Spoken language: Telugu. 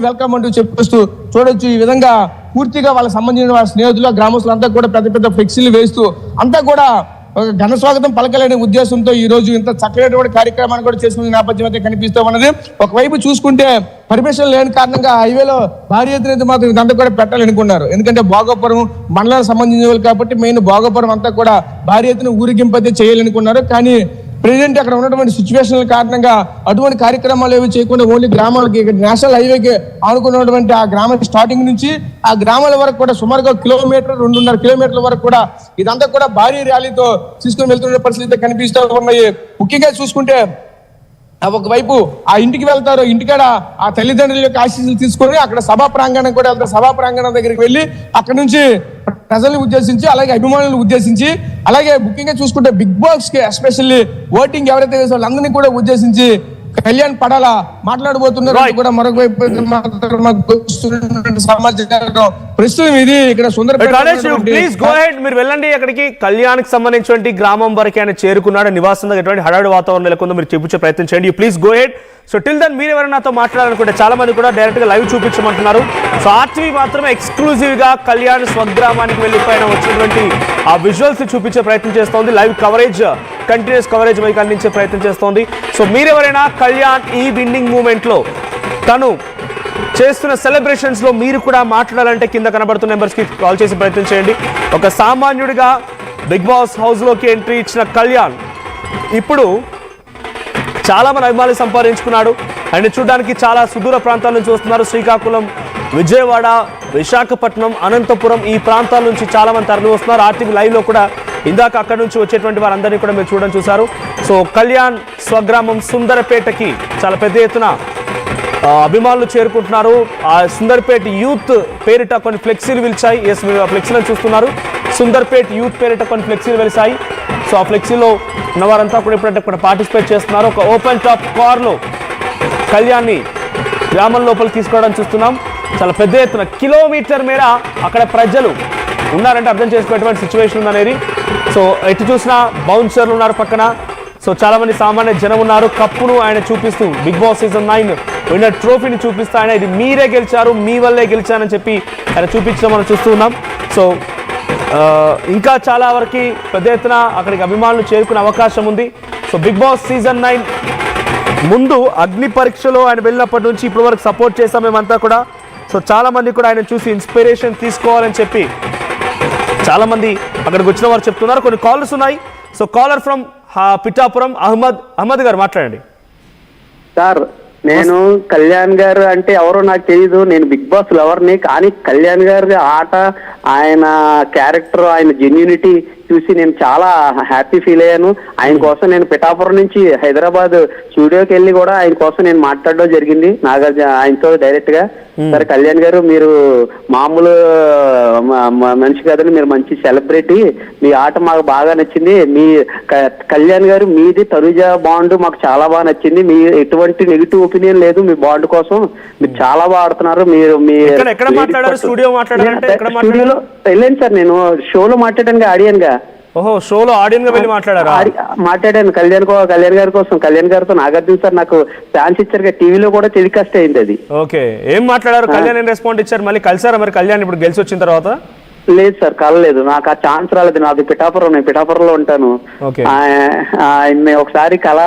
వెల్కమ్ అంటూ చెప్పేస్తూ చూడొచ్చు. ఈ విధంగా పూర్తిగా వాళ్ళకి సంబంధించిన వాళ్ళ స్నేహితులు గ్రామస్తులు అంతా కూడా పెద్ద పెద్ద ఫ్లెక్సీలు వేస్తూ అంతా కూడా ఘన స్వాగతం పలకలేని ఉద్దేశంతో ఈ రోజు ఇంత చక్కటి కార్యక్రమాన్ని కూడా చేసుకునే నేపథ్యం అయితే కనిపిస్తూ ఉన్నది. ఒకవైపు చూసుకుంటే పర్మిషన్ లేని కారణంగా హైవేలో భారీ ఎత్తున మాత్రం ఇదంతా కూడా పెట్టాలనుకున్నారు. ఎందుకంటే భోగాపురం మండలానికి సంబంధించిన వాళ్ళు కాబట్టి మెయిన్ భోగాపురం అంతా కూడా భారీ ఎత్తున ఊరిగింపు అయితే చేయాలనుకున్నారు. కానీ ప్రెసిడెంట్ అక్కడ ఉన్నటువంటి సిచ్యువేషన్ కారణంగా అటువంటి కార్యక్రమాలు ఏవి చేయకుండా ఓన్లీ గ్రామాలకి నేషనల్ హైవేకి ఆనుకున్నటువంటి ఆ గ్రామ స్టార్టింగ్ నుంచి ఆ గ్రామాల వరకు కూడా సుమారుగా 1.5 కిలోమీటర్ల వరకు కూడా ఇదంతా కూడా భారీ ర్యాలీతో తీసుకుని వెళ్తున్న పరిస్థితి కనిపిస్తూ ఉన్నాయి. ముఖ్యంగా చూసుకుంటే ఒకవైపు ఆ ఇంటికి వెళ్తారు, ఇంటికాడ ఆ తల్లిదండ్రుల యొక్క ఆశీస్సులు తీసుకొని అక్కడ సభా ప్రాంగణం కూడా వెళ్తారు. సభా ప్రాంగణం దగ్గరికి వెళ్ళి అక్కడ నుంచి ప్రజల్ని ఉద్దేశించి అలాగే అభిమానులను ఉద్దేశించి అలాగే ముఖ్యంగా చూసుకుంటే బిగ్ బాస్ కి ఎస్పెషల్లీ ఓటింగ్ ఎవరైతే వేసే వాళ్ళందరినీ కూడా ఉద్దేశించి కళ్యాణ్ పడాల మాట్లాడబోతున్నారు కూడా మరొక వైపు సమాచారం ప్రస్తుతం ఇది ఇక్కడ మీరు వెళ్ళండి అక్కడికి. కళ్యాణ్ కి సంబంధించిన గ్రామం వరకు ఆయన చేరుకున్నాడు, నివాసం ఎటువంటి హడావుడి వాతావరణం నెలకొందో మీరు చూపించే ప్రయత్నం చేయండి. Please go ahead. So till then మీరు ఎవరైనా నాతో మాట్లాడాలనుకుంటే చాలా మంది కూడా డైరెక్ట్ గా లైవ్ చూపించమంటున్నారు. సో ఆర్టీవీ మాత్రమే ఎక్స్క్లూజివ్ గా కళ్యాణ్ స్వగ్రామానికి వెళ్ళిపోయిన వచ్చినటువంటి ఆ విజువల్స్ చూపించే ప్రయత్నం చేస్తోంది. లైవ్ కవరేజ్ కంటిన్యూస్ కవరేజ్ మీకు అందించే ప్రయత్నం చేస్తోంది. సో మీరెవరైనా కళ్యాణ్ ఈ విన్నింగ్ మూమెంట్ లో తను చేస్తున్న సెలబ్రేషన్స్ లో మీరు కూడా మాట్లాడాలంటే కింద కనబడుతున్న నెంబర్స్ కి కాల్ చేసి ప్రయత్నం చేయండి. ఒక సామాన్యుడిగా బిగ్ బాస్ హౌస్ లోకి ఎంట్రీ ఇచ్చిన కళ్యాణ్ ఇప్పుడు చాలా మంది అభిమానులు సంపాదించుకున్నాడు. ఆయన చూడడానికి చాలా సుదూర ప్రాంతాల నుంచి వస్తున్నారు. శ్రీకాకుళం, విజయవాడ, విశాఖపట్నం, అనంతపురం ఈ ప్రాంతాల నుంచి చాలా మంది తరలి వస్తున్నారు. ఆర్టీవీ లైవ్ లో కూడా ఇందాక అక్కడి నుంచి వచ్చేటువంటి వారందరినీ కూడా మీరు చూడడం చూశారు. సో కళ్యాణ్ స్వగ్రామం సుందరపేటకి చాలా పెద్ద ఎత్తున అభిమానులు చేరుకుంటున్నారు. ఆ సుందర్పేట్ యూత్ పేరిట కొన్ని ఫ్లెక్సీలు వెలిచాయి. ఎస్, మీరు ఆ ఫ్లెక్సీలను చూస్తున్నారు. సుందర్పేట్ యూత్ పేరిట కొన్ని ఫ్లెక్సీలు వెలిసాయి. సో ఆ ఫ్లెక్సీలో ఉన్నవారంతా కూడా ఇప్పుడు పార్టిసిపేట్ చేస్తున్నారు. ఒక ఓపెన్ టాప్ కార్లో కళ్యాణ్ని గ్రామం లోపలికి తీసుకోవడం చూస్తున్నాం. చాలా పెద్ద ఎత్తున కిలోమీటర్ మేర అక్కడ ప్రజలు ఉన్నారంటే అర్థం చేసుకునేటువంటి సిచ్యువేషన్ ఉందనేది. సో ఎటు చూసినా బౌన్సర్లు ఉన్నారు పక్కన. సో చాలా మంది సామాన్య జనం ఉన్నారు. కప్పును ఆయన చూపిస్తూ బిగ్ బాస్ సీజన్ 9 విన్నర్ ట్రోఫీని చూపిస్తూ ఆయన ఇది మీరే గెలిచారు, మీ వల్లే గెలిచారని చెప్పి ఆయన చూపించడం మనం చూస్తూ ఉన్నాం. సో ఇంకా చాలా వరకు పెద్ద ఎత్తున అక్కడికి అభిమానులు చేరుకునే అవకాశం ఉంది. సో బిగ్ బాస్ సీజన్ 9 ముందు అగ్ని పరీక్షలో ఆయన వెళ్ళినప్పటి నుంచి ఇప్పటి వరకు సపోర్ట్ చేస్తాం మేమంతా కూడా. సో చాలా మంది కూడా ఆయన చూసి ఇన్స్పిరేషన్ తీసుకోవాలని చెప్పి చాలా మంది అక్కడికి వచ్చిన వారు చెప్తున్నారు. కొన్ని కాలర్స్ ఉన్నాయి. So caller from Pithapuram Ahmed గారు మాట్లాడండి. సార్, నేను కళ్యాణ్ గారు అంటే ఎవరో నాకు తెలియదు. నేను బిగ్ బాస్ లవర్ని. కానీ కళ్యాణ్ గారి ఆట, ఆయన క్యారెక్టర్, ఆయన జెన్యూనిటీ చూసి నేను చాలా హ్యాపీ ఫీల్ అయ్యాను. ఆయన కోసం నేను పిఠాపురం నుంచి హైదరాబాద్ స్టూడియోకి వెళ్ళి కూడా ఆయన కోసం నేను మాట్లాడడం జరిగింది నాగార్జున ఆయనతో డైరెక్ట్ గా. సరే కళ్యాణ్ గారు, మీరు మామూలు మనిషి కాదని, మీరు మంచి సెలబ్రిటీ, మీ ఆట మాకు బాగా నచ్చింది. మీ కళ్యాణ్ గారు మీది తనుజ బాండ్ మాకు చాలా బాగా నచ్చింది. మీ ఎటువంటి నెగిటివ్ ఒపీనియన్ లేదు మీ బాండ్ కోసం. మీరు చాలా బాగా ఆడుతున్నారు. మీరు మీ స్టూడియోలో వెళ్ళండి సార్. నేను షోలో మాట్లాడాను ఆడియన్ గా. ఓహో, షోలో ఆడియన్ గా వెళ్ళి మాట్లాడాను కళ్యాణ్ గారి కోసం. కళ్యాణ్ గారితో నాగార్జున సార్ నాకు ఛాన్స్ ఇచ్చారు. టీవీలో కూడా టెలికాస్ట్ అయింది అది. ఓకే, ఏం మాట్లాడారు? కళ్యాణ్ ఏం రెస్పాండ్ ఇచ్చారు? మళ్ళీ కలిసారా మరి కళ్యాణ్ ఇప్పుడు గెలిచి వచ్చిన తర్వాత? లేదు సార్, కలలేదు. నాకు ఆ ఛాన్స్ రాలేదు. నాది పిఠాపురం, నేను పిఠాపురంలో ఉంటాను. ఒకసారి కలాల